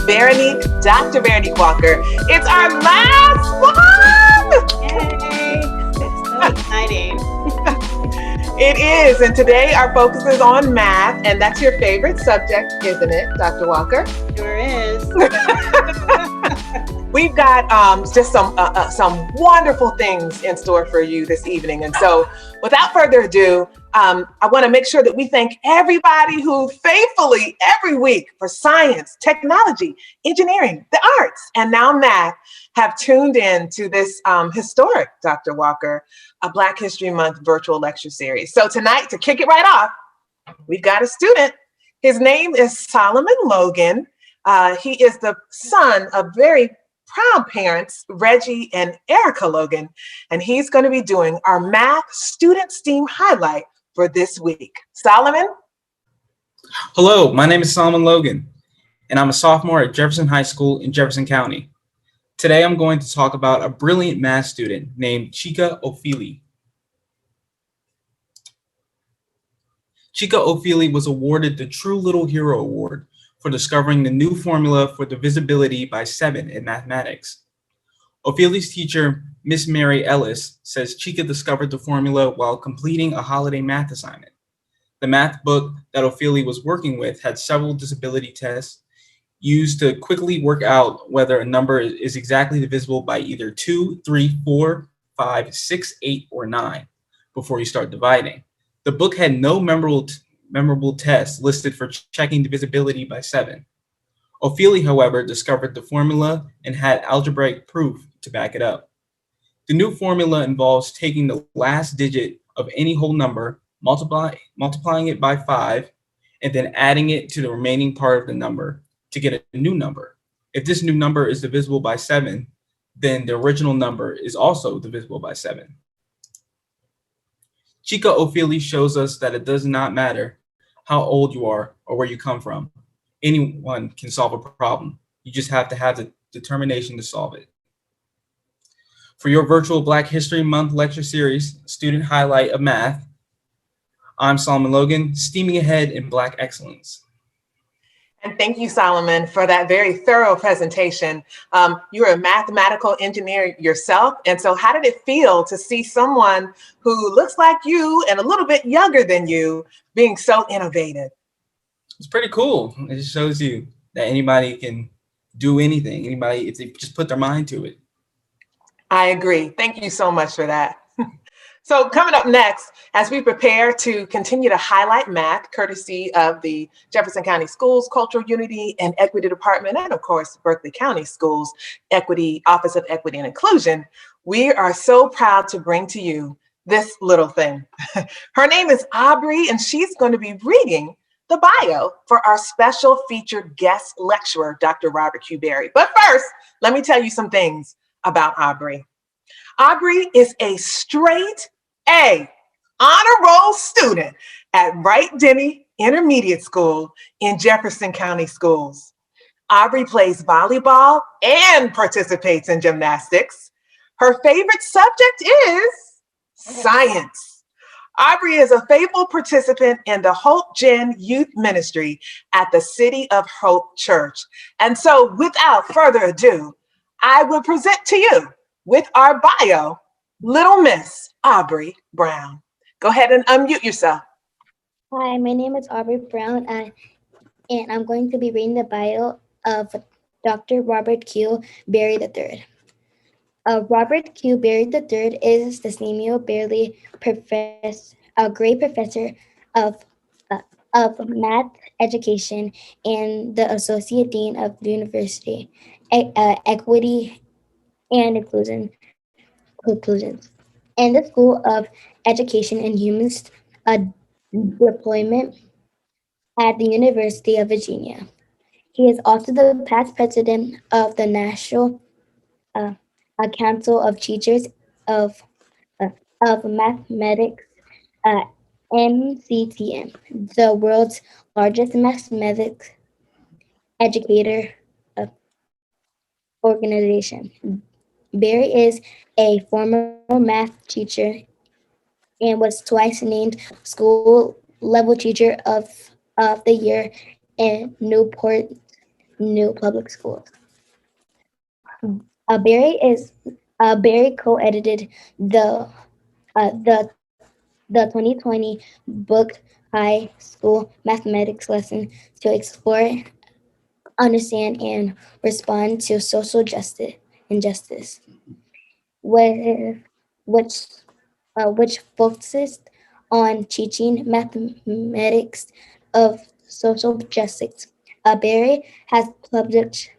Veronique, Dr. Veronique Walker. It's our last one! Yay! It's so exciting. It is, and today our focus is on math, and that's your favorite subject, isn't it, Dr. Walker? Sure is. We've got just some wonderful things in store for you this evening. And so without further ado, I want to make sure that we thank everybody who faithfully every week for science, technology, engineering, the arts, and now math have tuned in to this historic, Dr. Walker, a Black History Month virtual lecture series. So tonight, to kick it right off, we've got a student. His name is Solomon Logan. He is the son of very proud parents, Reggie and Erica Logan, and he's going to be doing our math student STEAM highlight for this week. Solomon? Hello, my name is Solomon Logan, and I'm a sophomore at Jefferson High School in Jefferson County. Today, I'm going to talk about a brilliant math student named Chika Ofili. Chika Ofili was awarded the True Little Hero Award for discovering the new formula for divisibility by 7 in mathematics. Ofili's teacher, Miss Mary Ellis, says Chika discovered the formula while completing a holiday math assignment. The math book that Ofili was working with had several disability tests used to quickly work out whether a number is exactly divisible by either 2, 3, 4, 5, 6, 8, or 9 before you start dividing. The book had no memorable tests listed for checking divisibility by 7. Ofili, however, discovered the formula and had algebraic proof to back it up. The new formula involves taking the last digit of any whole number, multiplying it by 5, and then adding it to the remaining part of the number to get a new number. If this new number is divisible by 7, then the original number is also divisible by 7. Chika Ofili shows us that it does not matter how old you are or where you come from. Anyone can solve a problem. You just have to have the determination to solve it. For your virtual Black History Month lecture series, Student Highlight of Math, I'm Solomon Logan, steaming ahead in Black excellence. And thank you, Solomon, for that very thorough presentation. You're a mathematical engineer yourself. And so how did it feel to see someone who looks like you and a little bit younger than you being so innovative? It's pretty cool. It just shows you that anybody can do anything. Anybody, if they just put their mind to it. I agree. Thank you so much for that. So coming up next, as we prepare to continue to highlight math, courtesy of the Jefferson County Schools Cultural Unity and Equity Department, and of course, Berkeley County Schools Office of Equity and Inclusion, we are so proud to bring to you this little thing. Her name is Aubrey, and she's going to be reading the bio for our special featured guest lecturer, Dr. Robert Q. Berry. But first, let me tell you some things about Aubrey. Aubrey is a straight A honor roll student at Wright Denny Intermediate School in Jefferson County Schools. Aubrey plays volleyball and participates in gymnastics. Her favorite subject is science. Aubrey is a faithful participant in the Hope Gen Youth Ministry at the City of Hope Church. And so without further ado, I will present to you with our bio, Little Miss Aubrey Brown. Go ahead and unmute yourself. Hi, my name is Aubrey Brown, and I'm going to be reading the bio of Dr. Robert Q. Berry III. Robert Q. Berry III is the Samuel Braley Grade Professor of Math Education and the Associate Dean of the University, Equity and Inclusions, and the School of Education and Human Deployment at the University of Virginia. He is also the past president of the National Council of Teachers of Mathematics, MCTM, the world's largest mathematics educator organization. Berry is a former math teacher and was twice named School Level Teacher of the Year in Newport new public schools. Barry co-edited the the 2020 book high school mathematics lesson to explore, understand, and respond to social justice injustice, with which which focused on teaching mathematics of social justice. Barry has published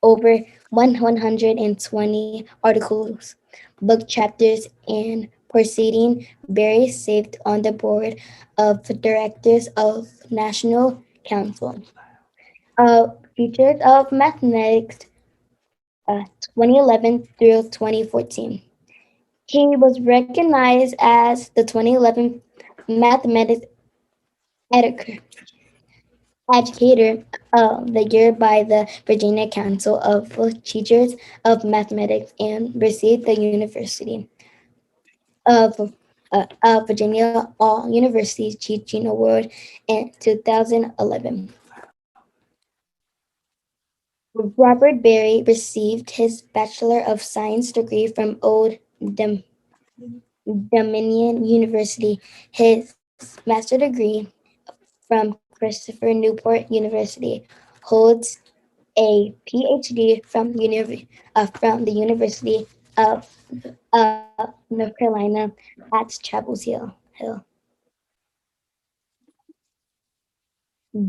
over 120 articles, book chapters, and proceeding. Barry served on the board of directors of National Council. Featured of Mathematics 2011 through 2014. He was recognized as the 2011 Mathematics Educator of the Year by the Virginia Council of Teachers of Mathematics and received the University of Virginia All University Teaching Award in 2011. Robert Barry received his Bachelor of Science degree from Old Dominion University, his master degree from Christopher Newport University, holds a PhD from the University of North Carolina at Chapel Hill.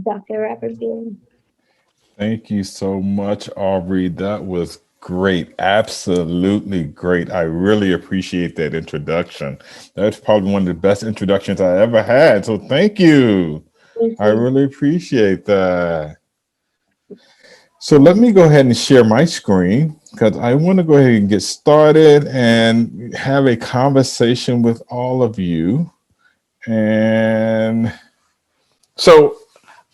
Dr. Robert Barry. Thank you so much, Aubrey. That was great. Absolutely great. I really appreciate that introduction. That's probably one of the best introductions I ever had. So thank you. I really appreciate that. So let me go ahead and share my screen because I want to go ahead and get started and have a conversation with all of you. And so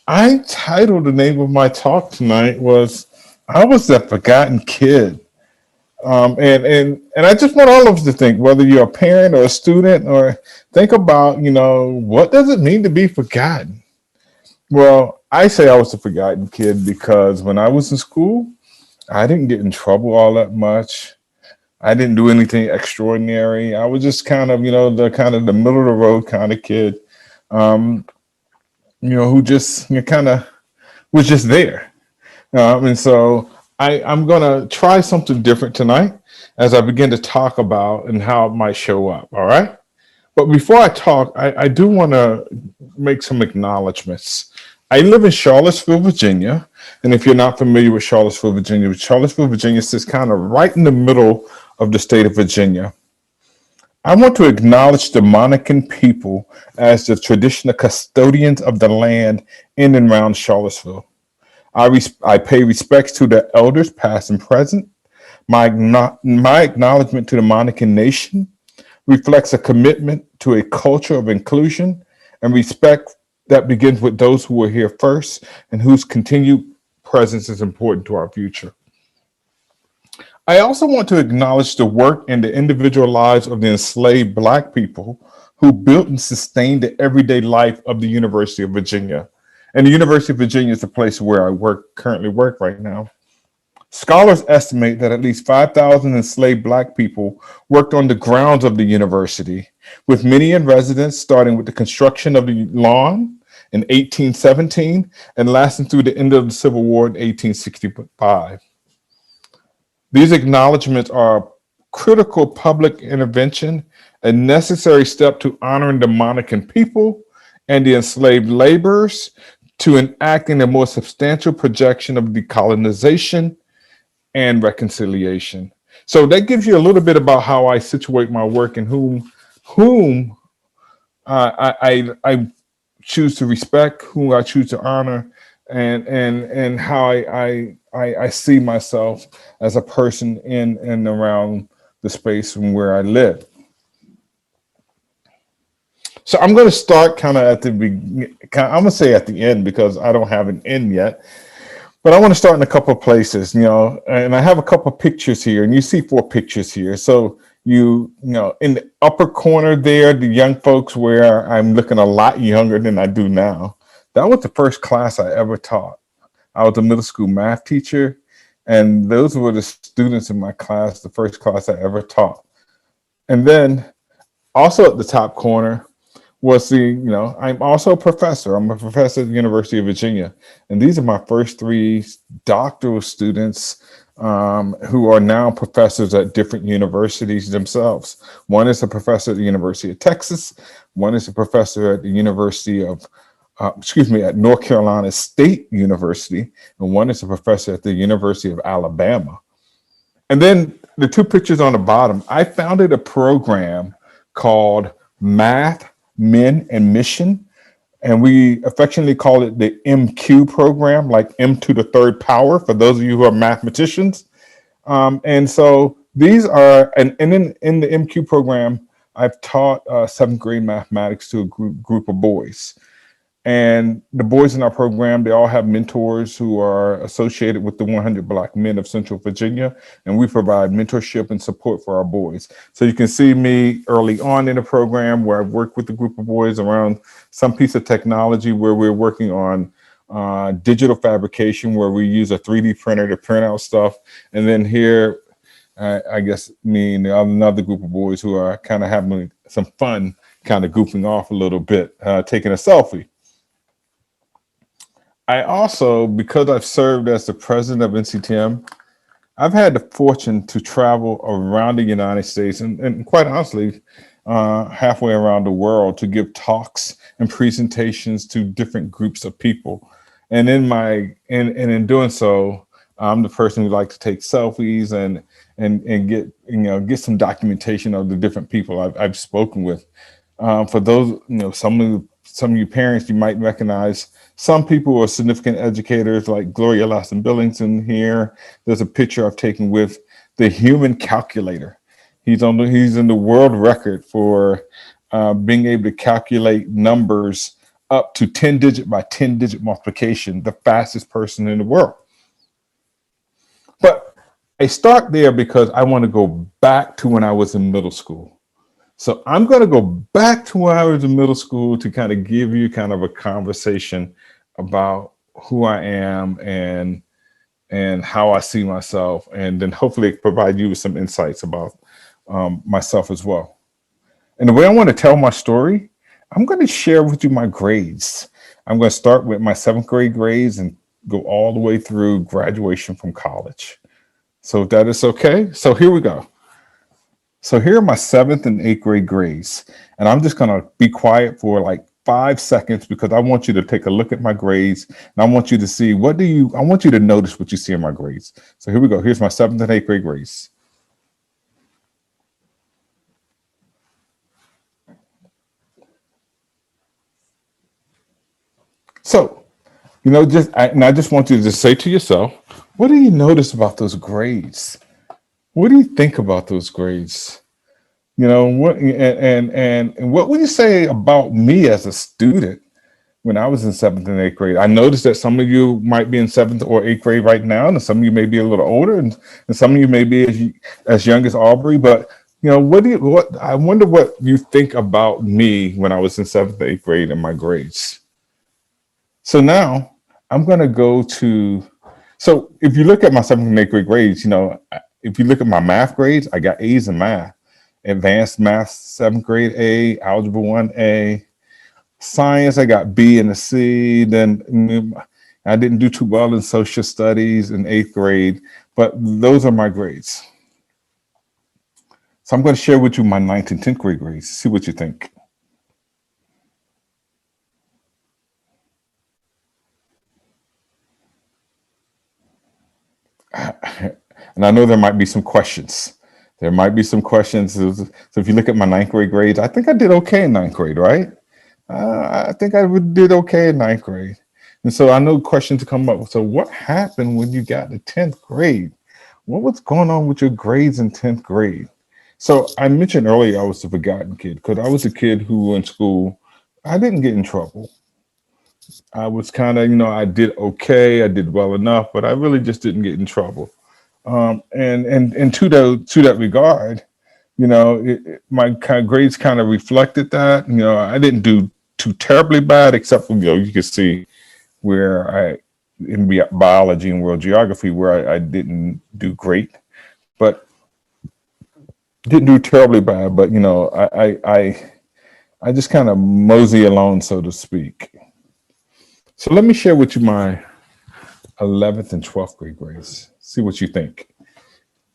I titled the name of my talk tonight was I Was the Forgotten Kid. And I just want all of us to think, whether you're a parent or a student, or think about, what does it mean to be forgotten? Well, I say I was a forgotten kid because when I was in school, I didn't get in trouble all that much. I didn't do anything extraordinary. I was just kind of, the middle of the road kind of kid. Who just kind of was just there. And so I'm going to try something different tonight as I begin to talk about and how it might show up. All right. But before I talk, I do want to make some acknowledgments. I live in Charlottesville, Virginia. And if you're not familiar with Charlottesville, Virginia sits kind of right in the middle of the state of Virginia. I want to acknowledge the Monacan people as the traditional custodians of the land in and around Charlottesville. I pay respects to the elders, past and present. My acknowledgement to the Monacan nation reflects a commitment to a culture of inclusion and respect that begins with those who were here first and whose continued presence is important to our future. I also want to acknowledge the work and the individual lives of the enslaved Black people who built and sustained the everyday life of the University of Virginia. And the University of Virginia is the place where I currently work right now. Scholars estimate that at least 5,000 enslaved Black people worked on the grounds of the university, with many in residence starting with the construction of the lawn in 1817 and lasting through the end of the Civil War in 1865. These acknowledgements are a critical public intervention, a necessary step to honoring the Monacan people and the enslaved laborers, to enacting a more substantial projection of decolonization and reconciliation. So that gives you a little bit about how I situate my work and whom I choose to respect, whom I choose to honor, and how I see myself as a person in and around the space from where I live. So I'm going to start kind of at the beginning. I'm going to say at the end because I don't have an end yet. But I want to start in a couple of places, and I have a couple of pictures here, and you see 4 pictures here. So in the upper corner there, the young folks where I'm looking a lot younger than I do now. That was the first class I ever taught. I was a middle school math teacher, and those were the students in my class, the first class I ever taught. And then also at the top corner was I'm also a professor. I'm a professor at the University of Virginia. And these are my first three doctoral students who are now professors at different universities themselves. One is a professor at the University of Texas. One is a professor at the University of, at North Carolina State University. And one is a professor at the University of Alabama. And then the two pictures on the bottom, I founded a program called Math, Men, and Mission. And we affectionately call it the MQ program, like M to the third power, for those of you who are mathematicians. And so these are, and then in the MQ program, I've taught seventh grade mathematics to a group of boys. And the boys in our program, they all have mentors who are associated with the 100 Black Men of Central Virginia, and we provide mentorship and support for our boys. So you can see me early on in the program where I've worked with a group of boys around some piece of technology where we're working on digital fabrication, where we use a 3D printer to print out stuff. And then here, I guess me and another group of boys who are kind of having some fun, kind of goofing off a little bit, taking a selfie. I also, because I've served as the president of NCTM, I've had the fortune to travel around the United States and quite honestly, halfway around the world to give talks and presentations to different groups of people. And in doing so, I'm the person who likes to take selfies and get some documentation of the different people I've spoken with. For those, some of you parents, you might recognize some people who are significant educators like Gloria Lawson-Billington here. There's a picture I've taken with the human calculator. He's in the world record for being able to calculate numbers up to 10-digit by 10-digit multiplication, the fastest person in the world. But I start there because I want to go back to when I was in middle school. So I'm going to go back to when I was in middle school to kind of give you kind of a conversation about who I am and how I see myself, and then hopefully provide you with some insights about myself as well. And the way I want to tell my story, I'm going to share with you my grades. I'm going to start with my seventh grade grades and go all the way through graduation from college. So if that is okay. So here we go. So here are my seventh and eighth grade grades. And I'm just going to be quiet for like 5 seconds because I want you to take a look at my grades. And I want you to see, I want you to notice what you see in my grades. So here we go. Here's my seventh and eighth grade grades. So, I just want you to just say to yourself, what do you notice about those grades? What do you think about those grades? What and what would you say about me as a student when I was in seventh and eighth grade? I noticed that some of you might be in seventh or eighth grade right now, and some of you may be a little older, and some of you may be as young as Aubrey. But I wonder what you think about me when I was in seventh and eighth grade and my grades. So now I'm going to go to. So if you look at my seventh and eighth grade grades, if you look at my math grades, I got A's in math. Advanced math, seventh grade A, algebra 1A. Science, I got B and a C. Then I didn't do too well in social studies in eighth grade, but those are my grades. So I'm going to share with you my ninth and 10th grade grades. See what you think. And I know there might be some questions. So if you look at my ninth grade grades, I think I did okay in ninth grade, right? I think I did okay in ninth grade. And so I know questions come up. So what happened when you got to 10th grade? What was going on with your grades in 10th grade? So I mentioned earlier I was a forgotten kid because I was a kid who in school, I didn't get in trouble. I was kind of, I did okay. I did well enough, but I really just didn't get in trouble. And to that regard, my kind of grades kind of reflected that. I didn't do too terribly bad, except for, you can see where in biology and world geography where I didn't do great, but didn't do terribly bad. But I just kind of mosey along, so to speak. So let me share with you my 11th and 12th grade grades. See what you think.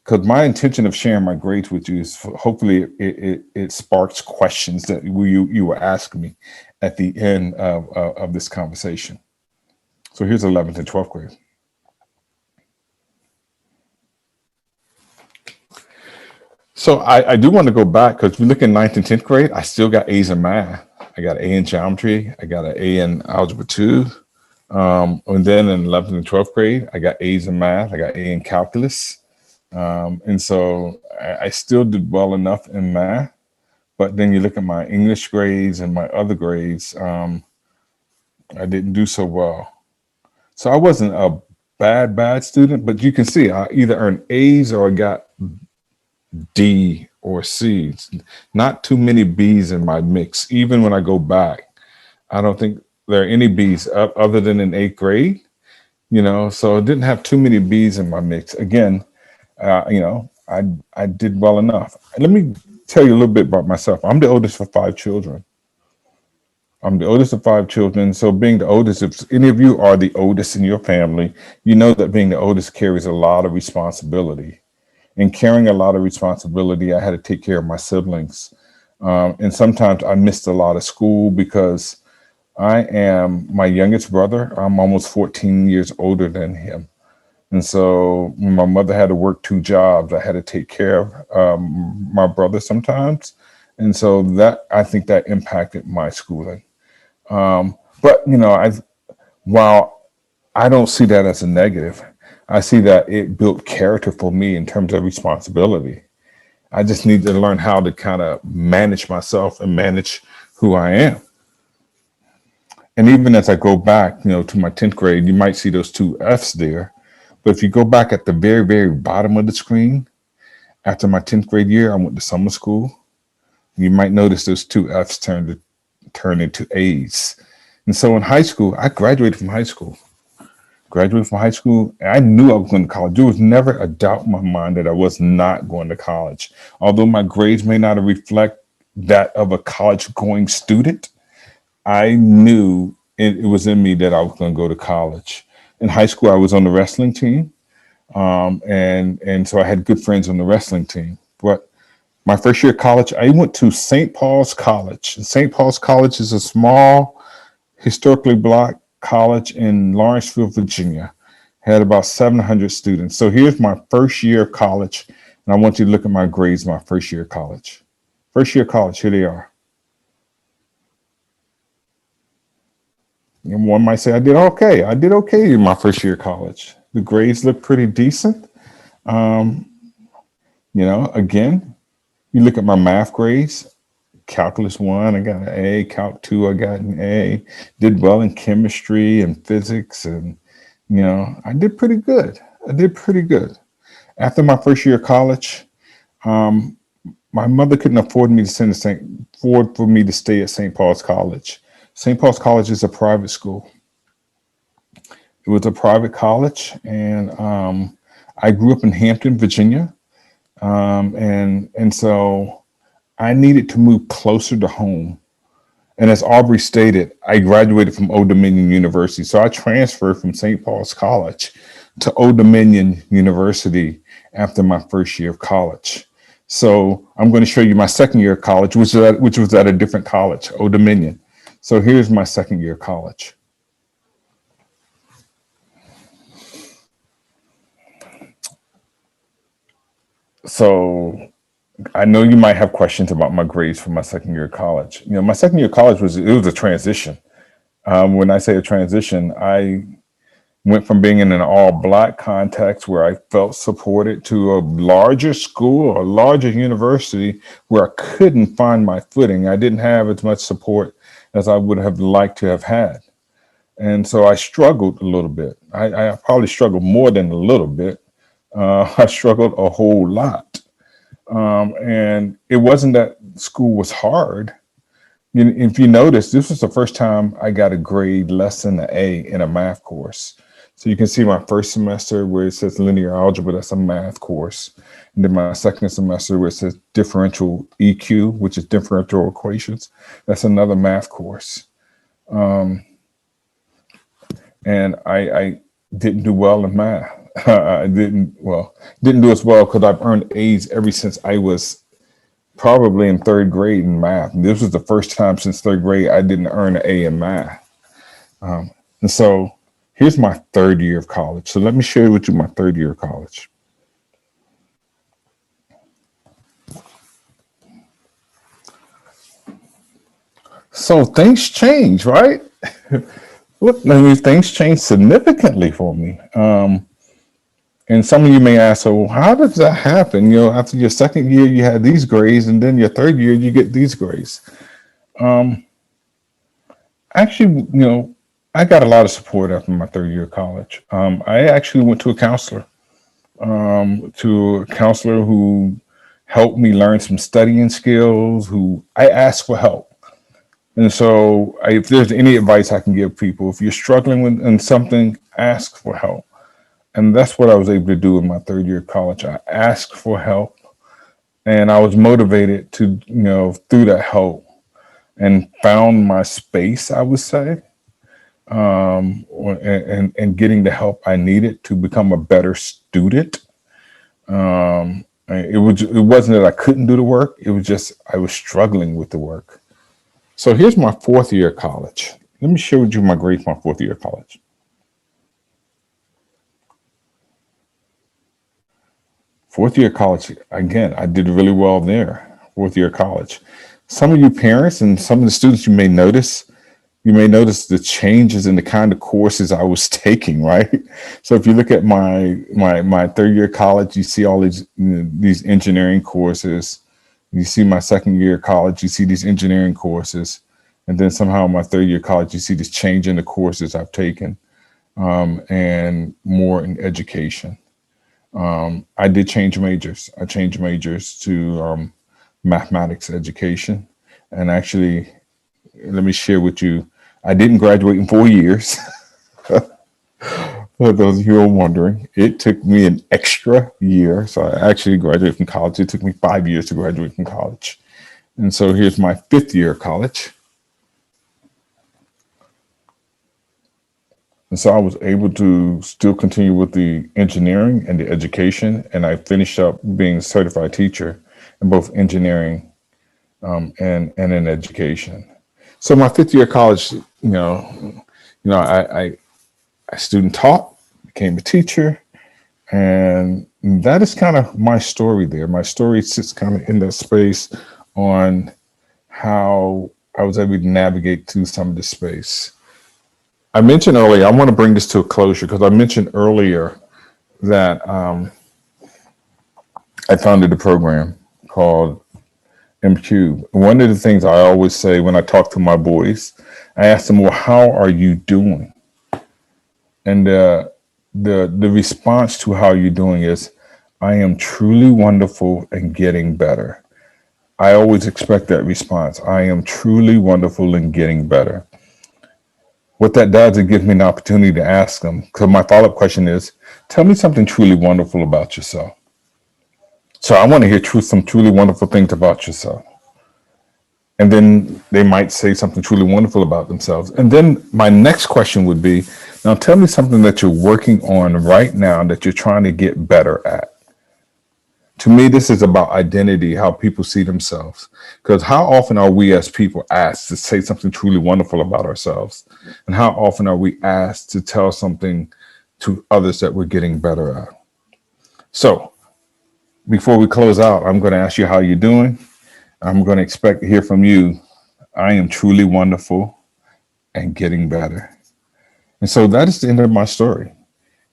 Because my intention of sharing my grades with you is hopefully it sparks questions that you will ask me at the end of this conversation. So here's 11th and 12th grade. So I do want to go back because if you look in 9th and 10th grade, I still got A's in math. I got an A in geometry. I got an A in algebra 2. And then in 11th and 12th grade, I got A's in math. I got A in calculus. And so I still did well enough in math. But then you look at my English grades and my other grades, I didn't do so well. So I wasn't a bad student, but you can see I either earned A's or I got D or C's. Not too many B's in my mix. Even when I go back, I don't think there are any B's other than in 8th grade, so I didn't have too many B's in my mix. Again, I did well enough. Let me tell you a little bit about myself. I'm the oldest of 5 children. So being the oldest, if any of you are the oldest in your family, you know that being the oldest carries a lot of responsibility. And carrying a lot of responsibility, I had to take care of my siblings. And sometimes I missed a lot of school because I am my youngest brother. I'm almost 14 years older than him. And so when my mother had to work 2 jobs, I had to take care of my brother sometimes. And so I think that impacted my schooling. But while I don't see that as a negative, I see that it built character for me in terms of responsibility. I just need to learn how to kind of manage myself and manage who I am. And even as I go back, to my 10th grade, you might see those 2 F's there. But if you go back at the very, very bottom of the screen, after my 10th grade year, I went to summer school. You might notice those 2 F's turned into A's. And so in high school, I graduated from high school. I knew I was going to college. There was never a doubt in my mind that I was not going to college. Although my grades may not reflect that of a college-going student, I knew it was in me that I was going to go to college. In high school, I was on the wrestling team. And so I had good friends on the wrestling team. But my first year of college, I went to St. Paul's College. St. Paul's College is a small, historically Black college in Lawrenceville, Virginia. Had about 700 students. So here's my first year of college. And I want you to look at my grades my first year of college. First year of college, here they are. And one might say, I did okay in my first year of college. The grades look pretty decent. Again, you look at my math grades, calculus 1, I got an A, calc 2, I got an A, did well in chemistry and physics. And, I did pretty good. After my first year of college, my mother couldn't afford for me to stay at St. Paul's College. St. Paul's College is a private school. It was a private college, and I grew up in Hampton, Virginia, and so I needed to move closer to home. And as Aubrey stated, I graduated from Old Dominion University, so I transferred from St. Paul's College to Old Dominion University after my first year of college. So I'm going to show you my second year of college, which was at a different college, Old Dominion. So here's my second year of college. So I know you might have questions about my grades for my second year of college. My second year of college was a transition. When I say a transition, I went from being in an all Black context where I felt supported to a larger school, a larger university where I couldn't find my footing. I didn't have as much support as I would have liked to have had. And so I struggled a little bit. I probably struggled more than a little bit. I struggled a whole lot. And it wasn't that school was hard. If you notice, this was the first time I got a grade less than an A in a math course. So you can see my first semester where it says linear algebra, that's a math course. And then my second semester where it says differential EQ, which is differential equations, that's another math course. And I didn't do well in math. I didn't do as well because I've earned A's ever since I was probably in third grade in math. This was the first time since third grade I didn't earn an A in math. And so here's my third year of college. So let me share with you my third year of college. So things change, right? Look, I mean, things changed significantly for me. And some of you may ask, so well, how does that happen? You know, after your second year, you had these grades, and then your third year, you get these grades. Actually, you know, I got a lot of support after my third year of college. I actually went to a counselor, who helped me learn some studying skills, who I asked for help. And so if there's any advice I can give people, if you're struggling in something, ask for help. And that's what I was able to do in my third year of college. I asked for help, and I was motivated to, you know, through that help, and found my space, I would say, and getting the help I needed to become a better student. It wasn't that I couldn't do the work. It was just I was struggling with the work. So here's my fourth year of college. Let me share with you my grades my fourth year of college. Fourth year of college, again, I did really well there. Fourth year of college. Some of you parents and some of the students, you may notice the changes in the kind of courses I was taking, right? So if you look at my third year of college, you see all these engineering courses. You see my second year of college, you see these engineering courses. And then somehow in my third year of college, you see this change in the courses I've taken, and more in education. I did change majors. I changed majors to mathematics education. And actually, let me share with you, I didn't graduate in 4 years. For those of you who are wondering, it took me an extra year. So I actually graduated from college. It took me 5 years to graduate from college. And so here's my fifth year of college. And so I was able to still continue with the engineering and the education. And I finished up being a certified teacher in both engineering and in education. So my fifth year of college, I student taught, became a teacher, and that is kind of my story there. My story sits kind of in that space on how I was able to navigate through some of this space. I mentioned earlier, I want to bring this to a closure because I mentioned earlier that I founded a program called MQ. One of the things I always say when I talk to my boys, I ask them, well, how are you doing? And the response to how you're doing is, I am truly wonderful and getting better. I always expect that response. I am truly wonderful and getting better. What that does, it gives me an opportunity to ask them, because my follow-up question is, tell me something truly wonderful about yourself. So I want to hear some truly wonderful things about yourself. And then they might say something truly wonderful about themselves. And then my next question would be, now tell me something that you're working on right now that you're trying to get better at. To me, this is about identity, how people see themselves. Because how often are we as people asked to say something truly wonderful about ourselves? And how often are we asked to tell something to others that we're getting better at? So before we close out, I'm going to ask you how you're doing. I'm going to expect to hear from you. I am truly wonderful and getting better. And so that is the end of my story.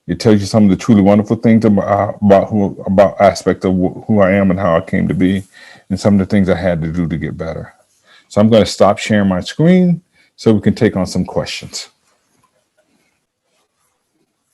It tells you some of the truly wonderful things about aspect of who I am and how I came to be, and some of the things I had to do to get better. So I'm going to stop sharing my screen so we can take on some questions.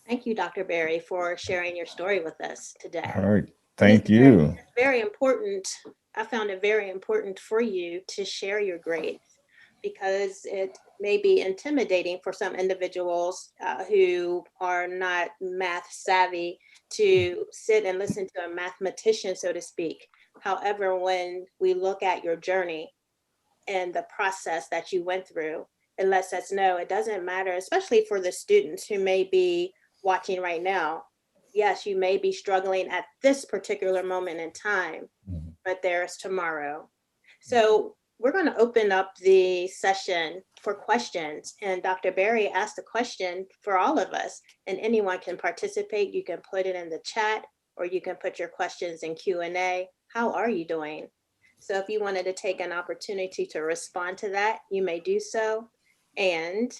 Thank you, Dr. Berry, for sharing your story with us today. All right. Thank you. It's very important. I found it very important for you to share your grades, because it may be intimidating for some individuals who are not math savvy to sit and listen to a mathematician, so to speak. However, when we look at your journey and the process that you went through, it lets us know it doesn't matter, especially for the students who may be watching right now. Yes, you may be struggling at this particular moment in time, but there's tomorrow. So we're going to open up the session for questions, and Dr. Berry asked a question for all of us, and anyone can participate. You can put it in the chat, or you can put your questions in Q&A. How are you doing? So if you wanted to take an opportunity to respond to that, you may do so. And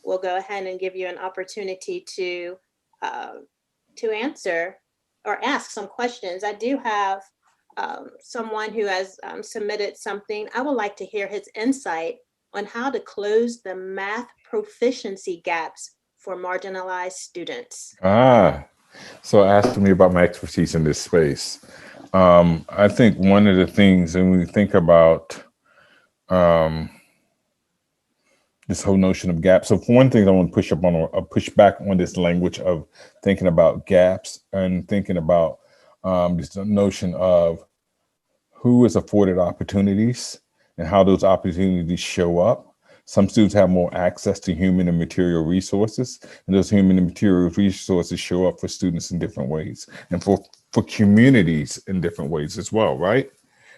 we'll go ahead and give you an opportunity to answer or ask some questions. I do have someone who has submitted something. I would like to hear his insight on how to close the math proficiency gaps for marginalized students. So asking me about my expertise in this space. I think one of the things, and when we think about this whole notion of gaps. So for one thing, I want to push back on this language of thinking about gaps and thinking about this notion of who is afforded opportunities and how those opportunities show up. Some students have more access to human and material resources, and those human and material resources show up for students in different ways and for communities in different ways as well, right?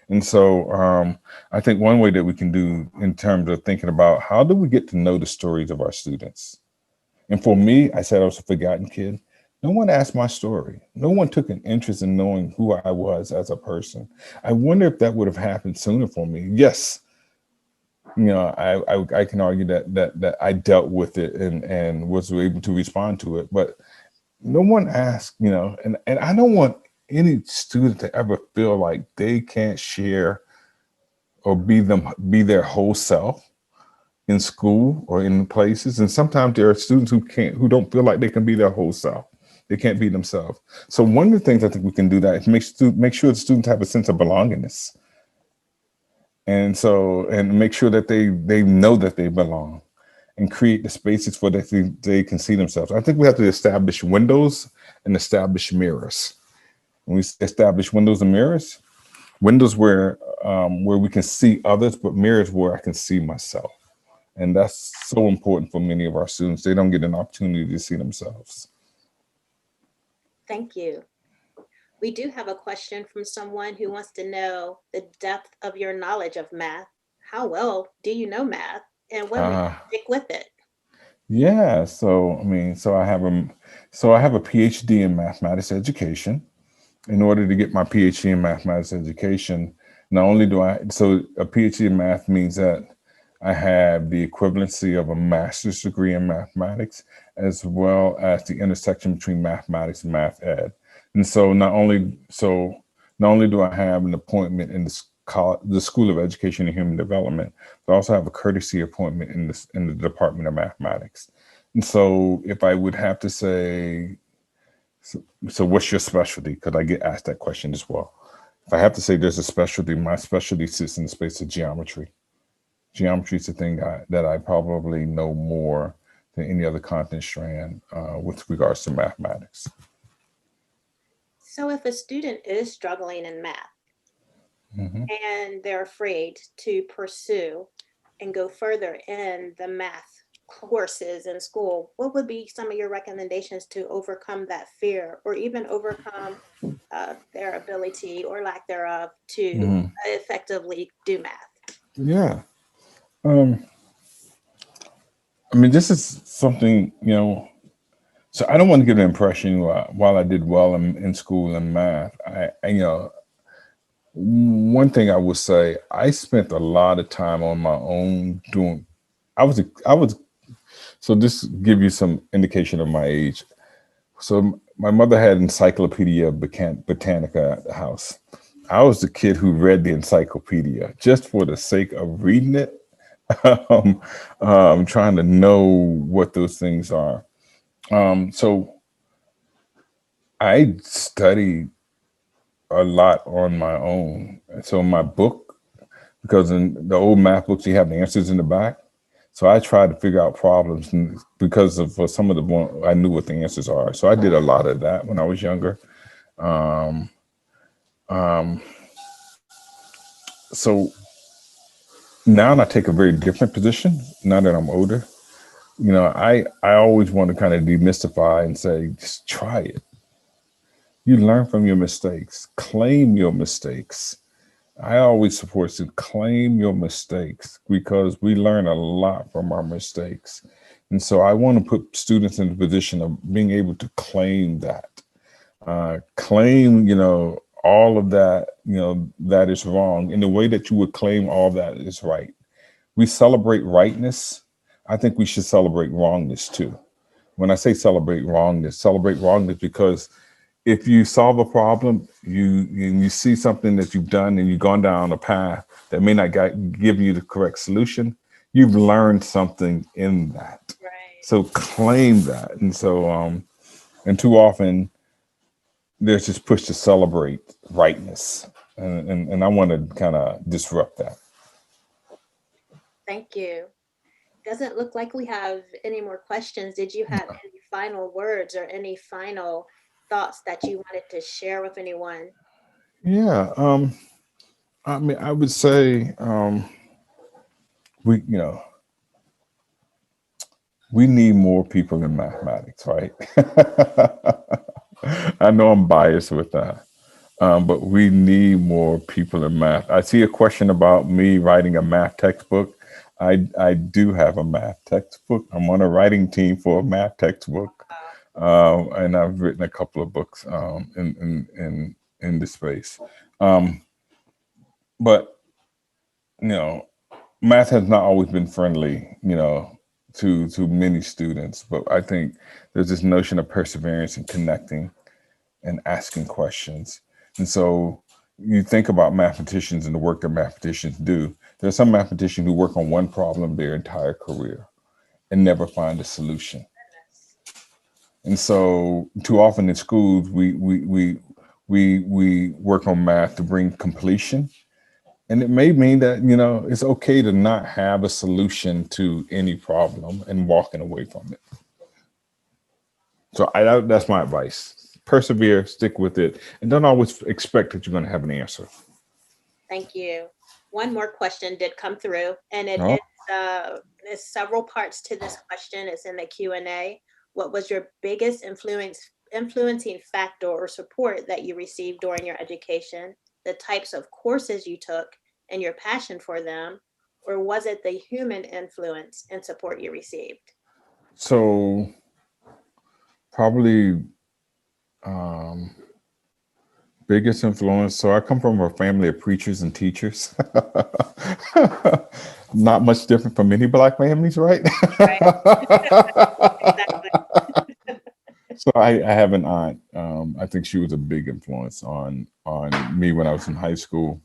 And so I think one way that we can do in terms of thinking about how do we get to know the stories of our students. And for me, I said I was a forgotten kid. No one asked my story. No one took an interest in knowing who I was as a person. I wonder if that would have happened sooner for me. Yes, you know, I can argue that I dealt with it and was able to respond to it, but no one asked, you know, and I don't want any student to ever feel like they can't share or be their whole self in school or in places. And sometimes there are students who don't feel like they can be their whole self. They can't be themselves. So one of the things I think we can do that is make sure the students have a sense of belongingness. And make sure that they know that they belong and create the spaces for that they can see themselves. I think we have to establish windows and establish mirrors. When we establish windows and mirrors, windows where we can see others, but mirrors where I can see myself. And that's so important for many of our students. They don't get an opportunity to see themselves. Thank you. We do have a question from someone who wants to know the depth of your knowledge of math. How well do you know math, and what made you stick with it? Yeah, so I have a PhD in mathematics education. In order to get my PhD in mathematics education, not only a PhD in math means that I have the equivalency of a master's degree in mathematics, as well as the intersection between mathematics and math ed. And so not only do I have an appointment in the School of Education and Human Development, but I also have a courtesy appointment in the Department of Mathematics. And so if I would have to say, so what's your specialty? Because I get asked that question as well. If I have to say there's a specialty, my specialty sits in the space of geometry. Geometry is the thing that I probably know more than any other content strand with regards to mathematics. So if a student is struggling in math and they're afraid to pursue and go further in the math courses in school, what would be some of your recommendations to overcome that fear, or even overcome their ability or lack thereof to effectively do math? Yeah. This is something, so I don't want to give the impression while I did well in school and math, one thing I would say, I spent a lot of time on my own so this give you some indication of my age. So my mother had Encyclopedia Britannica at the house. I was the kid who read the encyclopedia just for the sake of reading it. Trying to know what those things are. So I studied a lot on my own. So my book, because in the old math books, you have the answers in the back. So I tried to figure out problems because of some of the one I knew what the answers are. So I did a lot of that when I was younger. Um, um, so now I take a very different position now that I'm older. I always want to kind of demystify and say, just try it. You learn from your mistakes, claim your mistakes. I always support to claim your mistakes because we learn a lot from our mistakes. And so I want to put students in the position of being able to claim that, claim, all of that, that is wrong in the way that you would claim all that is right. We celebrate rightness. I think we should celebrate wrongness too. When I say celebrate wrongness because if you solve a problem, you see something that you've done and you've gone down a path that may not give you the correct solution, you've learned something in that. Right. So claim that. And so, and too often there's this push to celebrate rightness. And I want to kind of disrupt that. Thank you. Doesn't look like we have any more questions. Did you have any final words or any final thoughts that you wanted to share with anyone? Yeah. I mean, I would say we need more people in mathematics, right? I know I'm biased with that, but we need more people in math. I see a question about me writing a math textbook. I do have a math textbook. I'm on a writing team for a math textbook, and I've written a couple of books in this space. But math has not always been friendly, to many students. But I think there's this notion of perseverance and connecting and asking questions. And so you think about mathematicians and the work that mathematicians do. There's some mathematicians who work on one problem their entire career and never find a solution. And so too often in schools, we work on math to bring completion. And it may mean that, it's okay to not have a solution to any problem and walking away from it. So that's my advice. Persevere, stick with it, and don't always expect that you're going to have an answer. Thank you. One more question did come through, and there's several parts to this question. It's in the Q&A. What was your biggest influencing factor or support that you received during your education? The types of courses you took and your passion for them, or was it the human influence and support you received? So probably biggest influence. So I come from a family of preachers and teachers. Not much different from many Black families, right? Right. Exactly. So I have an aunt. I think she was a big influence on me when I was in high school.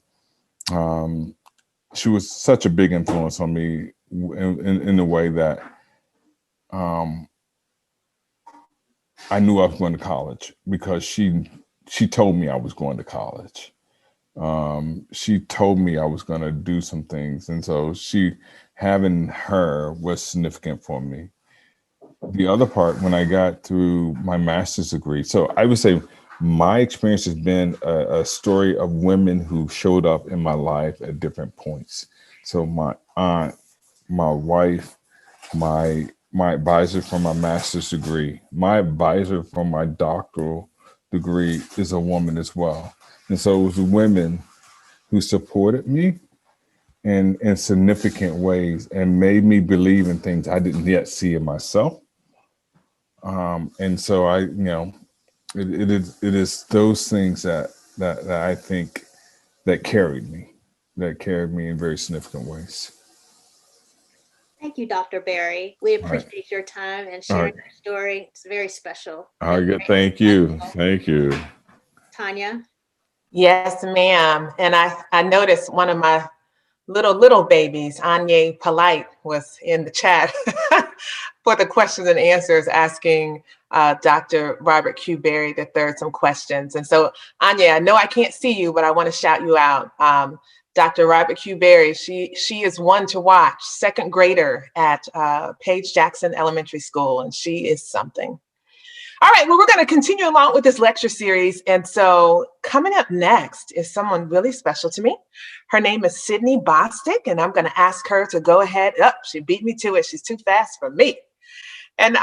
She was such a big influence on me in the way that I knew I was going to college because she told me I was going to college. She told me I was going to do some things. And so having her was significant for me. The other part, when I got through my master's degree, so I would say my experience has been a story of women who showed up in my life at different points. So my aunt, my wife, my advisor for my master's degree, my advisor for my doctoral degree is a woman as well. And so it was women who supported me in significant ways and made me believe in things I didn't yet see in myself. And so it is those things that I think that carried me in very significant ways. Thank you, Dr. Barry. We appreciate your time and sharing your story. It's very special. All right, good. Thank you. Thank you. Tanya? Yes, ma'am. And I noticed one of my little babies, Anya Polite, was in the chat for the questions and answers, asking Dr. Robert Q. Barry III some questions. And so, Anya, I know I can't see you, but I want to shout you out. Dr. Robert Q. Berry. She is one to watch, second grader at Page Jackson Elementary School, and she is something. All right, well, we're going to continue along with this lecture series. And so coming up next is someone really special to me. Her name is Sydney Bostic, and I'm going to ask her to go ahead. Oh, she beat me to it. She's too fast for me. And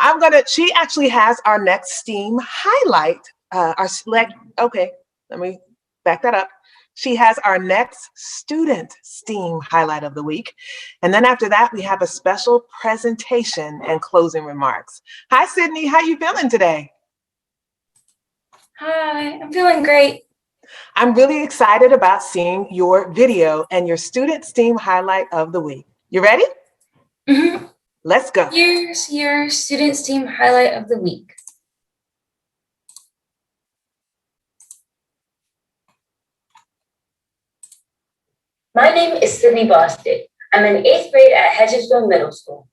she actually has our next STEAM highlight. Okay, let me back that up. She has our next student STEAM highlight of the week. And then after that, we have a special presentation and closing remarks. Hi, Sydney, how you feeling today? Hi, I'm feeling great. I'm really excited about seeing your video and your student STEAM highlight of the week. You ready? Mm-hmm. Let's go. Here's your student STEAM highlight of the week. My name is Sydney Bostic. I'm in 8th grade at Hedgesville Middle School.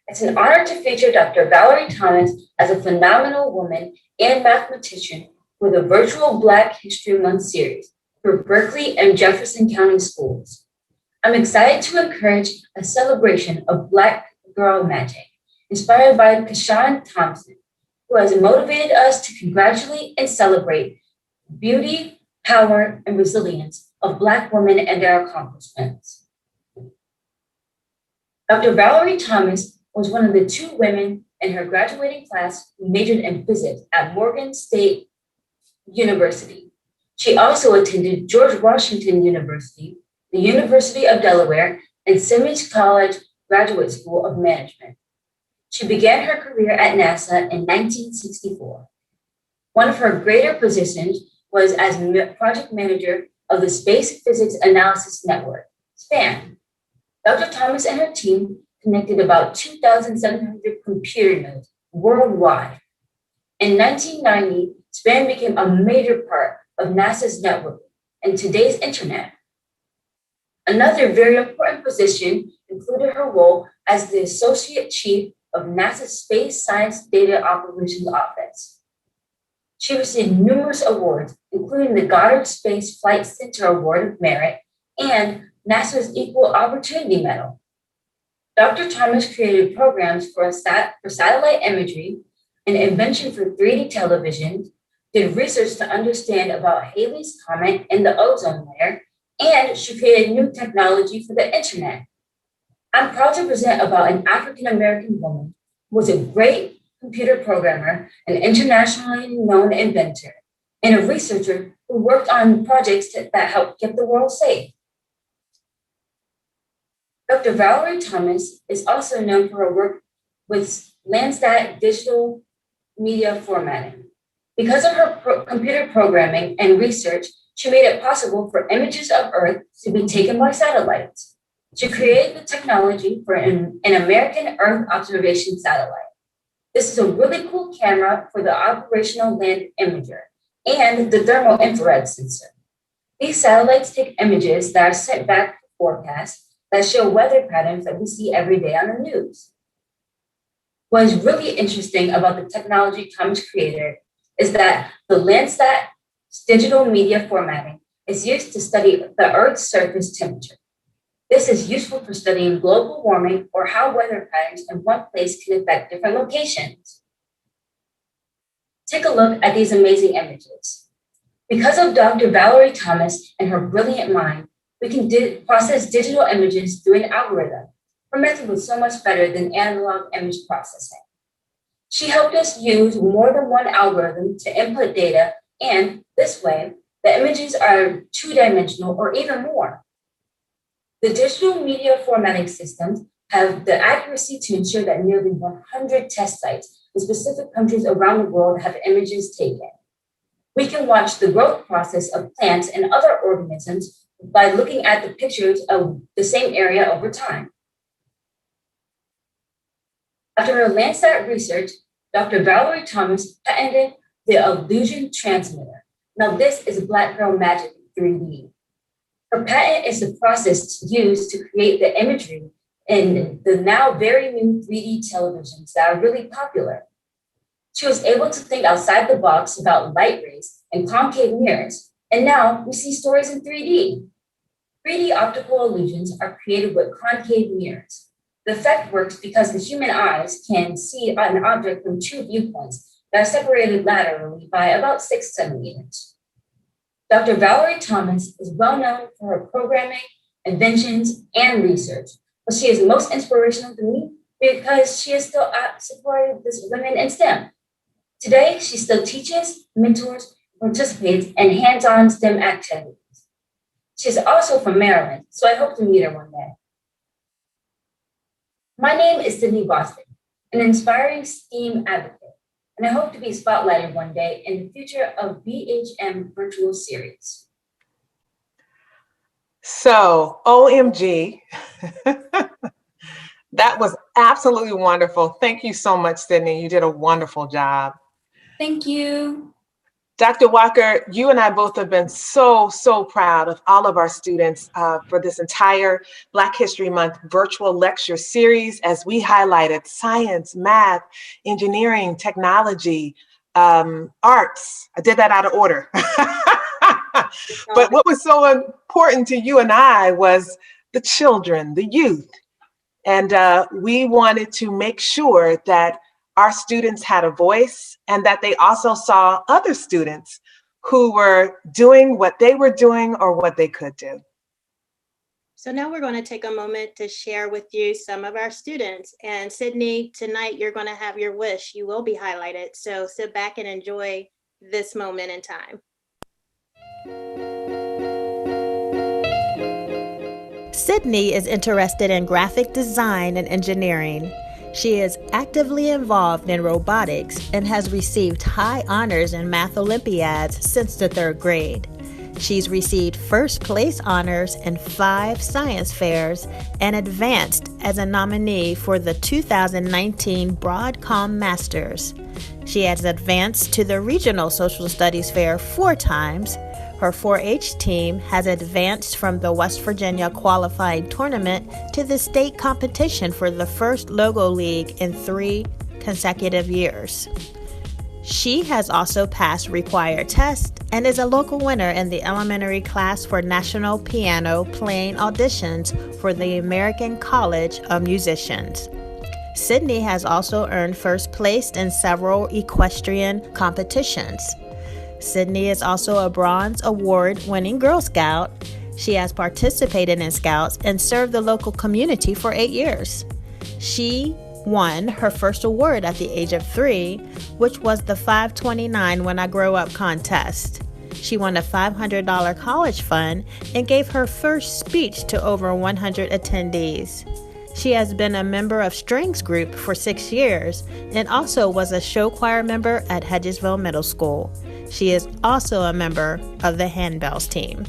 It's an honor to feature Dr. Valerie Thomas as a phenomenal woman and mathematician for the virtual Black History Month series for Berkeley and Jefferson County schools. I'm excited to encourage a celebration of Black girl magic, inspired by Kashawn Thompson, who has motivated us to congratulate and celebrate beauty, power, and resilience of Black women and their accomplishments. Dr. Valerie Thomas was one of the 2 women in her graduating class who majored in physics at Morgan State University. She also attended George Washington University, the University of Delaware, and Simmons College Graduate School of Management. She began her career at NASA in 1964. One of her greater positions was as project manager of the Space Physics Analysis Network, SPAN. Dr. Thomas and her team connected about 2,700 computer nodes worldwide. In 1990, SPAN became a major part of NASA's network and today's internet. Another very important position included her role as the Associate Chief of NASA's Space Science Data Operations Office. She received numerous awards, including the Goddard Space Flight Center Award of Merit and NASA's Equal Opportunity Medal. Dr. Thomas created programs for satellite imagery, an invention for 3D television, did research to understand about Halley's Comet and the ozone layer, and she created new technology for the internet. I'm proud to present about an African-American woman who was a great computer programmer, an internationally known inventor, and a researcher who worked on projects that helped keep the world safe. Dr. Valerie Thomas is also known for her work with Landsat digital media formatting. Because of her computer programming and research, she made it possible for images of Earth to be taken by satellites. She created the technology for an American Earth observation satellite. This is a really cool camera for the operational land imager and the thermal infrared sensor. These satellites take images that are sent back to forecasts that show weather patterns that we see every day on the news. What is really interesting about the technology Thomas created is that the Landsat digital media formatting is used to study the Earth's surface temperature. This is useful for studying global warming or how weather patterns in one place can affect different locations. Take a look at these amazing images. Because of Dr. Valerie Thomas and her brilliant mind, we can process digital images through an algorithm. Her method was so much better than analog image processing. She helped us use more than one algorithm to input data, and this way, the images are 2-dimensional or even more. The digital media formatting systems have the accuracy to ensure that nearly 100 test sites in specific countries around the world have images taken. We can watch the growth process of plants and other organisms by looking at the pictures of the same area over time. After her Landsat research, Dr. Valerie Thomas patented the illusion transmitter. Now this is Black girl magic in 3D. Her patent is the process used to create the imagery in the now very new 3D televisions that are really popular. She was able to think outside the box about light rays and concave mirrors, and now we see stories in 3D. 3D optical illusions are created with concave mirrors. The effect works because the human eyes can see an object from two viewpoints that are separated laterally by about 6 centimeters. Dr. Valerie Thomas is well known for her programming, inventions, and research, but she is most inspirational to me because she is still supporting this women in STEM. Today, she still teaches, mentors, participates in hands-on STEM activities. She's also from Maryland, so I hope to meet her one day. My name is Sydney Boston, an inspiring STEAM advocate, and I hope to be spotlighted one day in the future of BHM virtual series. So, OMG, that was absolutely wonderful. Thank you so much, Sydney. You did a wonderful job. Thank you. Dr. Walker, you and I both have been so proud of all of our students for this entire Black History Month virtual lecture series as we highlighted science, math, engineering, technology, arts. I did that out of order. But what was so important to you and I was the children, the youth. And we wanted to make sure that our students had a voice and that they also saw other students who were doing what they were doing or what they could do. So now we're going to take a moment to share with you some of our students. And Sydney, tonight you're going to have your wish. You will be highlighted. So sit back and enjoy this moment in time. Sydney is interested in graphic design and engineering. She is actively involved in robotics and has received high honors in math Olympiads since the 3rd grade. She's received first place honors in 5 science fairs and advanced as a nominee for the 2019 Broadcom Masters. She has advanced to the Regional Social Studies Fair 4 times. Her 4-H team has advanced from the West Virginia qualifying tournament to the state competition for the first Logo League in 3 consecutive years. She has also passed required tests and is a local winner in the elementary class for national piano playing auditions for the American College of Musicians. Sydney has also earned first place in several equestrian competitions. Sydney is also a Bronze Award-winning Girl Scout. She has participated in Scouts and served the local community for 8 years. She won her first award at the age of 3, which was the 529 When I Grow Up contest. She won a $500 college fund and gave her first speech to over 100 attendees. She has been a member of Strings Group for 6 years and also was a show choir member at Hedgesville Middle School. She is also a member of the Handbells team.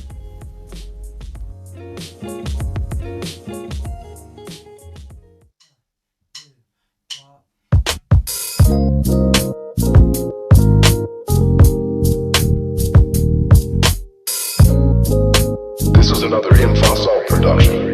This was another Infosol production.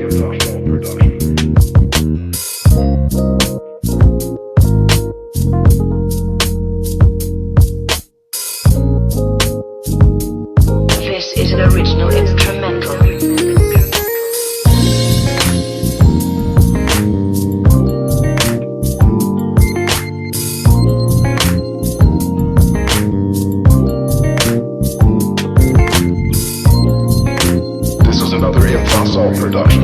This is an original instrumental. This was another Infosol production.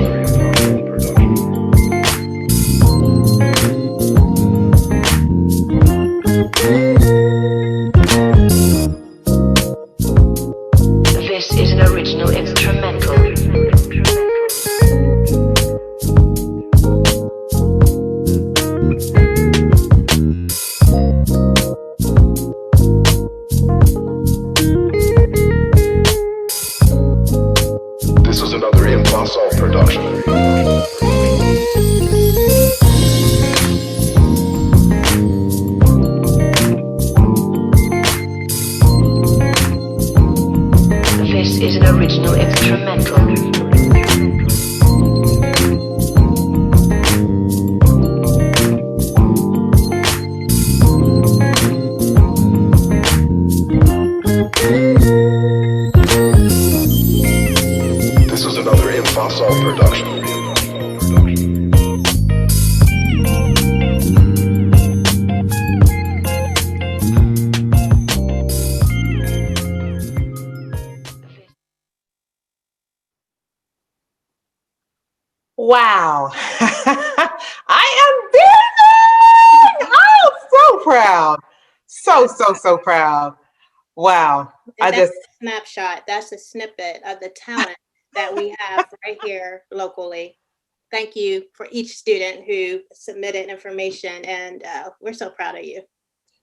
This is an original instrumental. This was another Infosol production. This is an original instrumental. This was another Infosol I am beaming. I am so proud. So proud. Wow. And that's a snapshot. That's a snippet of the talent that we have right here locally. Thank you for each student who submitted information, and we're so proud of you.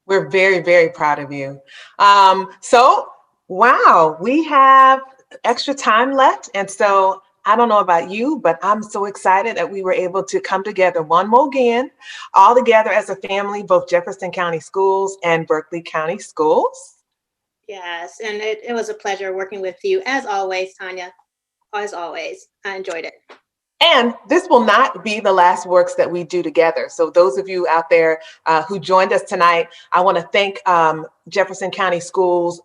We're very, very proud of you. Wow, we have extra time left. And so I don't know about you, but I'm so excited that we were able to come together one more again, all together as a family, both Jefferson County Schools and Berkeley County Schools. Yes, and it was a pleasure working with you, as always, Tanya. As always, I enjoyed it. And this will not be the last works that we do together. So those of you out there who joined us tonight, I want to thank Jefferson County Schools,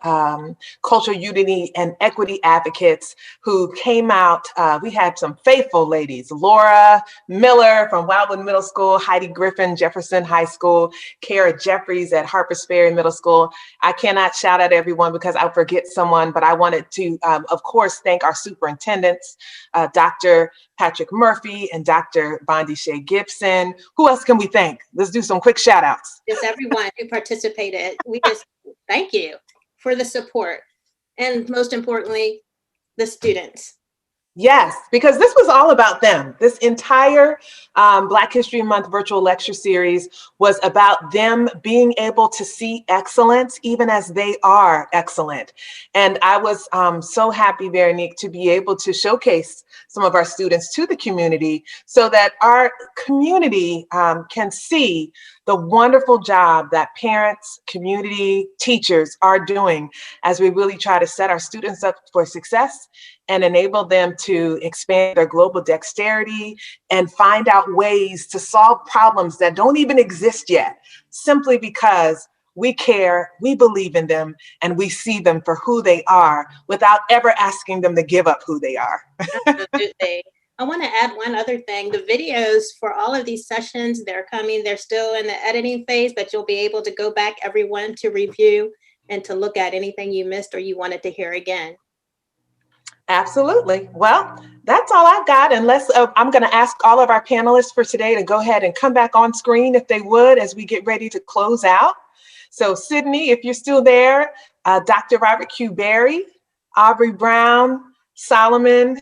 Cultural Unity and Equity Advocates who came out. We had some faithful ladies, Laura Miller from Wildwood Middle School, Heidi Griffin, Jefferson High School, Kara Jeffries at Harpers Ferry Middle School. I cannot shout out everyone because I'll forget someone, but I wanted to, of course, thank our superintendents, Dr. Patrick Murphy and Dr. Bondi Shea Gibson. Who else can we thank? Let's do some quick shout outs. Just everyone who participated. We just thank you for the support. And most importantly, the students. Yes, because this was all about them. This entire Black History Month virtual lecture series was about them being able to see excellence even as they are excellent. And I was so happy, Veronique, to be able to showcase some of our students to the community so that our community can see the wonderful job that parents, community, teachers are doing as we really try to set our students up for success and enable them to expand their global dexterity and find out ways to solve problems that don't even exist yet, simply because we care, we believe in them, and we see them for who they are without ever asking them to give up who they are. Absolutely. I want to add one other thing. The videos for all of these sessions, they're coming. They're still in the editing phase, but you'll be able to go back, everyone, to review and to look at anything you missed or you wanted to hear again. Absolutely. Well, that's all I've got, unless I'm going to ask all of our panelists for today to go ahead and come back on screen if they would, as we get ready to close out. So Sydney, if you're still there, Dr. Robert Q. Berry, Aubrey Brown, Solomon.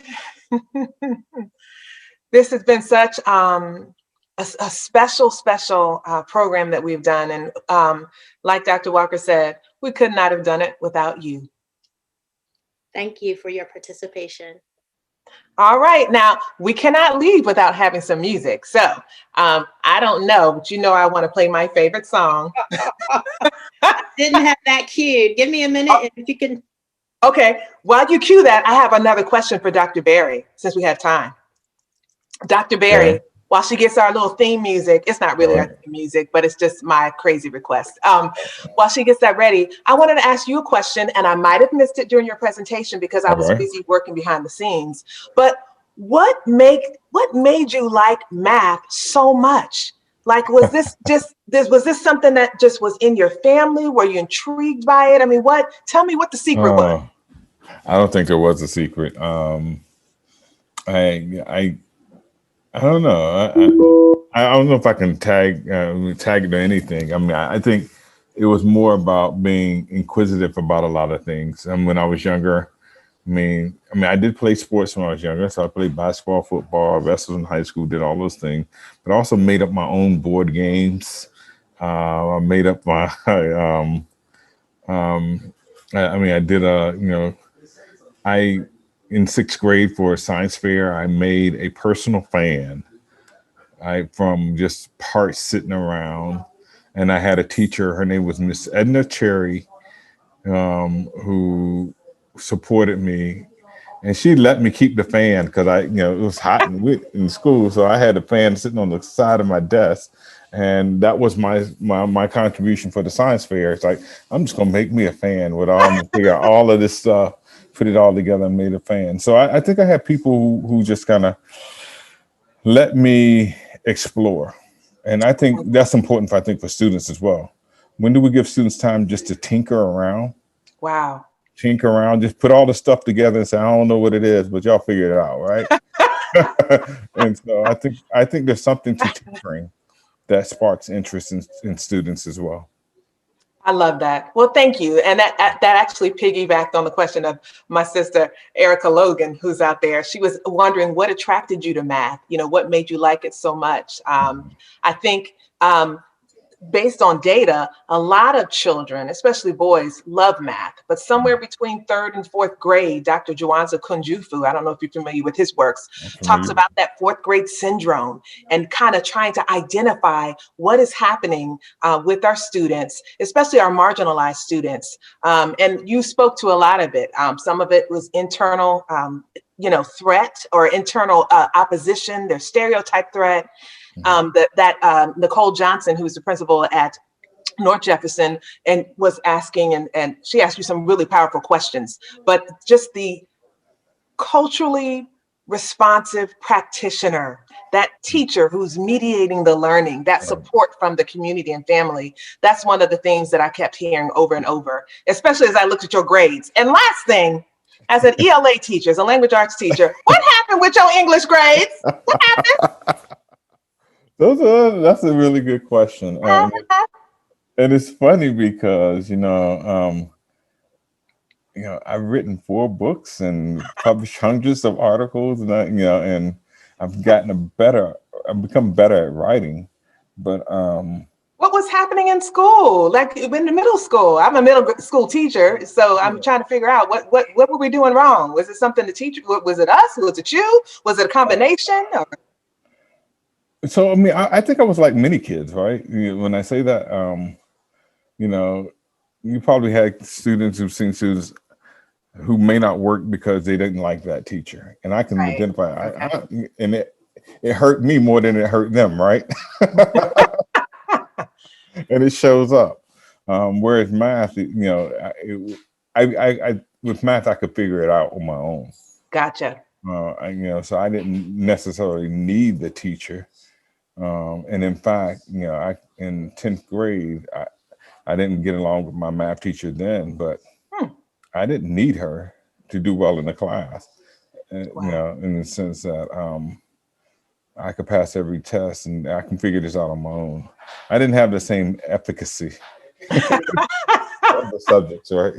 This has been such a special program that we've done. And like Dr. Walker said, we could not have done it without you. Thank you for your participation. All right, now we cannot leave without having some music. So I don't know, but you know I want to play my favorite song. I didn't have that cued. Give me a minute if you can. Okay, while you cue that, I have another question for Dr. Berry, since we have time. Dr. Berry, while she gets our little theme music, it's not really our theme music, but it's just my crazy request. While she gets that ready, I wanted to ask you a question, and I might have missed it during your presentation because I was busy working behind the scenes. But what made you like math so much? Like, was this something that just was in your family? Were you intrigued by it? I mean, tell me what the secret was. I don't think there was a secret. I don't know. I don't know if I can tag it or anything. I mean, I think it was more about being inquisitive about a lot of things. And when I was younger, I mean, I did play sports when I was younger. So I played basketball, football, wrestled in high school, did all those things. But I also made up my own board games. I made up my, in sixth grade for a science fair, I made a personal fan from just parts sitting around. And I had a teacher, her name was Miss Edna Cherry, who supported me. And she let me keep the fan because it was hot in school. So I had a fan sitting on the side of my desk. And that was my contribution for the science fair. It's like, I'm just going to make me a fan with figure out all of this stuff. Put it all together and made a fan. So I think I had people who just kind of let me explore. And I think that's important for students as well. When do we give students time just to tinker around? Wow. Tinker around, just put all the stuff together and say, I don't know what it is, but y'all figure it out, right? And so I think there's something to tutoring that sparks interest in students as well. I love that. Well, thank you. And that actually piggybacked on the question of my sister, Erica Logan, who's out there. She was wondering what attracted you to math? You know, what made you like it so much? I think based on data, a lot of children, especially boys, love math, but somewhere between 3rd and 4th grade, Dr. Juwanza Kunjufu, I don't know if you're familiar with his works, talks about that 4th grade syndrome and kind of trying to identify what is happening with our students, especially our marginalized students. And you spoke to a lot of it. Some of it was internal, threat or internal opposition, their stereotype threat. Nicole Johnson, who's the principal at North Jefferson, and was asking, and she asked you some really powerful questions, but just the culturally responsive practitioner, that teacher who's mediating the learning, that support from the community and family, that's one of the things that I kept hearing over and over, especially as I looked at your grades. And last thing, as an ELA teacher, as a language arts teacher, what happened with your English grades? What happened? That's a really good question. And it's funny because, I've written 4 books and published hundreds of articles, and and I've become better at writing. But what was happening in school? Like in the middle school? I'm a middle school teacher, so I'm trying to figure out what were we doing wrong? Was it something the teacher? Was it us? Was it you? Was it a combination? Or? So, I think I was like many kids, right? When I say that, you probably had students who've seen students who may not work because they didn't like that teacher. And I can identify, and it hurt me more than it hurt them, right? And it shows up. Whereas math, I with math, I could figure it out on my own. Gotcha. So I didn't necessarily need the teacher. And in fact, in 10th grade, I didn't get along with my math teacher then, but I didn't need her to do well in the class. In the sense that I could pass every test and I can figure this out on my own. I didn't have the same efficacy of the subjects, right?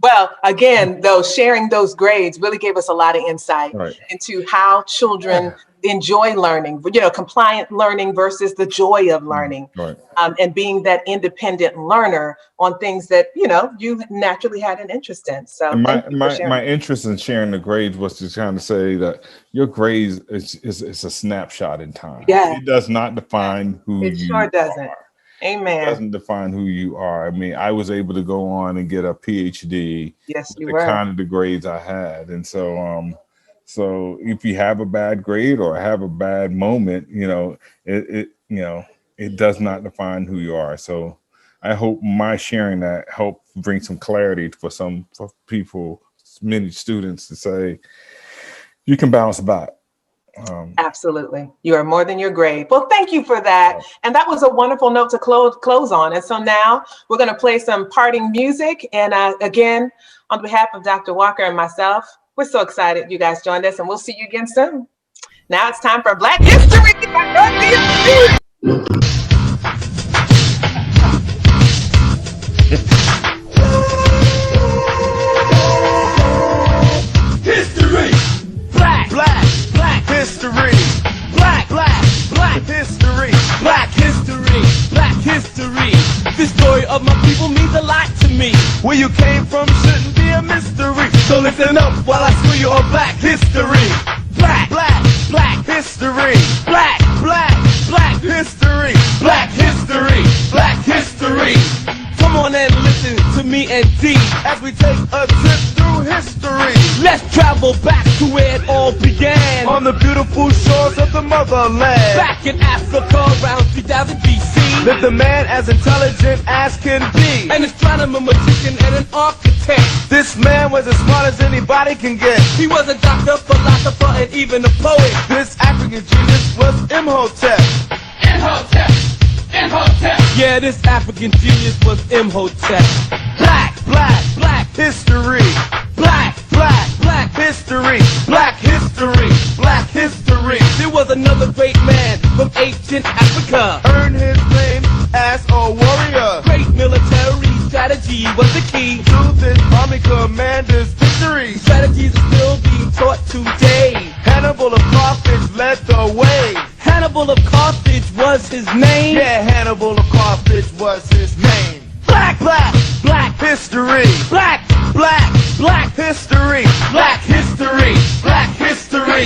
Well, again, though, sharing those grades really gave us a lot of insight into how children enjoy learning, compliant learning versus the joy of learning, and being that independent learner on things that, you naturally had an interest in. So my interest in sharing the grades was to kind of say that your grades is a snapshot in time. Yeah. It does not define who you sure doesn't. are. Amen. It doesn't define who you are. I was able to go on and get a PhD. Yes, you with were. The kind of the grades I had. And so, so if you have a bad grade or have a bad moment, it does not define who you are. So I hope my sharing that helped bring some clarity for people, many students, to say, you can bounce back. Absolutely. You are more than your grade. Well, thank you for that. And that was a wonderful note to close on. And so now we're going to play some parting music. And again, on behalf of Dr. Walker and myself, we're so excited you guys joined us, and we'll see you again soon. Now it's time for Black History. History. Black history. Black history. Black history. Black history. This story of my people means a lot to me. Where you came from shouldn't be a mystery. So listen up while I screw you on black history. Black history. Black history. Black history. Black history. Come on and listen to me and D as we take a trip through history. Let's travel back to where it all began, on the beautiful shores of the motherland. Back in Africa around 3000 BC, lived a man as intelligent as can be, an astronomer, magician, and an architect. This man was as smart as anybody can get. He was a doctor, philosopher, and even a poet. This African genius was Imhotep. Yeah, this African genius was Imhotep. Black history. Black history. Black history. was another great man from ancient Africa. Earned his name as a warrior. Great military strategy was the key To this army commander's victory. strategies are still being taught today. Hannibal of Carthage led the way. Hannibal of Carthage was his name. Yeah, Hannibal of Carthage was his name. Black, black, black History. black, Black. black History. black history, Black history.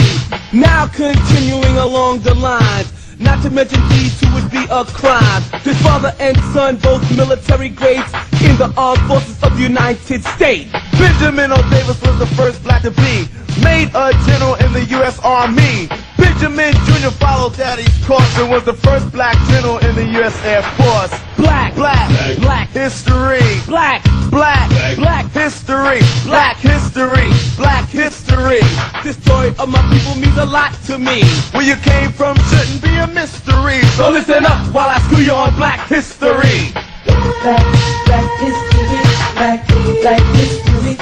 Now continuing along the lines, not to mention these two would be a crime. His father and son, both military grades in the armed forces of the United States. Benjamin O. Davis was the first black to be made a general in the U.S. Army. Benjamin Jr. followed daddy's course and was the first black general in the U.S. Air Force. Black, Black. black History. black, Black. black History. Black history. Black history. This story of my people means a lot to me. Where you came from shouldn't be a mystery. So listen up while I school you on black history. Black history, black history,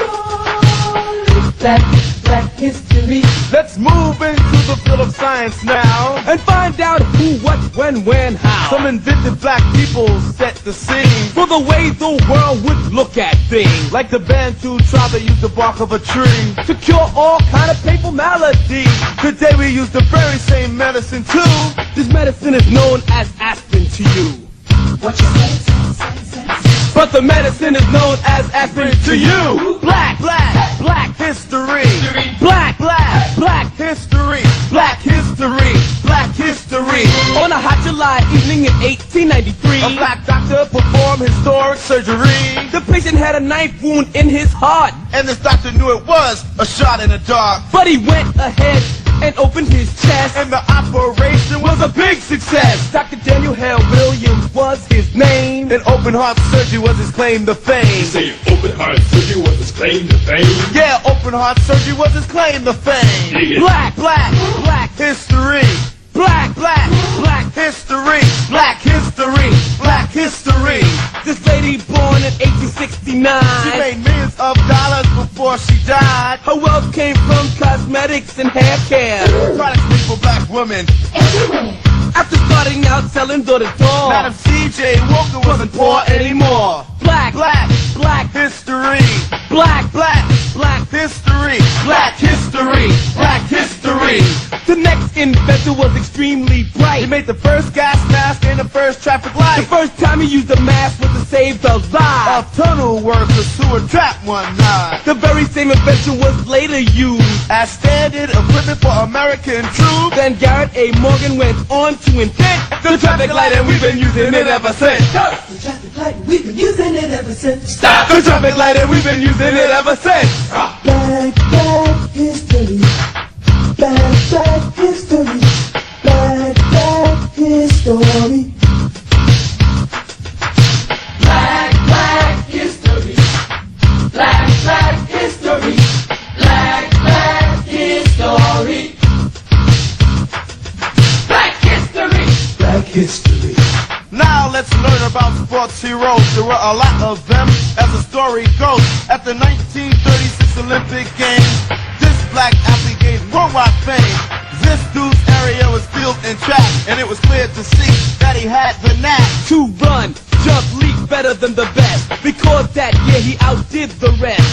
black history. Let's move into the field of science now And find out who, what, when, how. Some inventive black people set the scene For the way the world would look at things. like the Bantu tribe that used the bark of a tree. To cure all kind of painful maladies. Today we use the very same medicine too. This medicine is known as aspirin to you. What you say? But the medicine is known as aspirin to you. Black, Black. black History. black, Black. black History. Black history. Black history. On a hot July evening in 1893, A black doctor performed historic surgery. the patient had a knife wound in his heart. And this doctor knew it was a shot in the dark. But he went ahead and opened his chest. And the operation was a big success. Dr. Daniel Hale Williams was his name. And open heart surgery was his claim to fame. Say open heart surgery was his claim to fame. Yeah, open heart surgery was his claim to fame. Dig it. Black, Black. black, History. black, Black. black. History. Black history. Black history. This lady born in 1869. She made millions of dollars before she died. Her wealth came from cosmetics and hair care. Products made for black women. After starting out selling door to door, Madam C.J. Walker wasn't poor anymore. black, Black. black, History. black, Black. black. History. Black history. Black history. The next inventor was extremely He bright. made the first gas mask and the first traffic The light. first time he used a mask was to save the lives Of tunnel workers who were trapped one night. The very same invention was later used. As standard equipment for American troops. Then Garrett A. Morgan went on to invent the traffic light, and we've been using it ever since. The traffic light, we've been using it ever since. Stop the traffic light, and we've been using it ever since. Black history, black history, black history. Black history. Black history. Black history. Black history. Black history. Now let's learn about sports heroes. There were a lot of them, as the story goes. At the 1936 Olympic Games, this black athlete gained worldwide fame. This dude's area was field and track, and it was clear to see that he had the knack To run, jump, leap better than the best. Because that year he outdid the rest.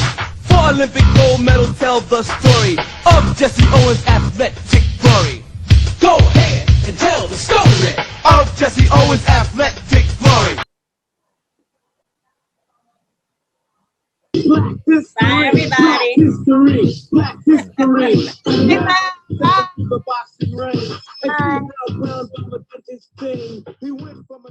4 Olympic gold medals tell the story of Jesse Owens' athletic glory. Go ahead and tell the story of Jesse Owens' athletic glory. Bye, everybody. History, black history. Bye. The boxing ring. And Brown, he went from a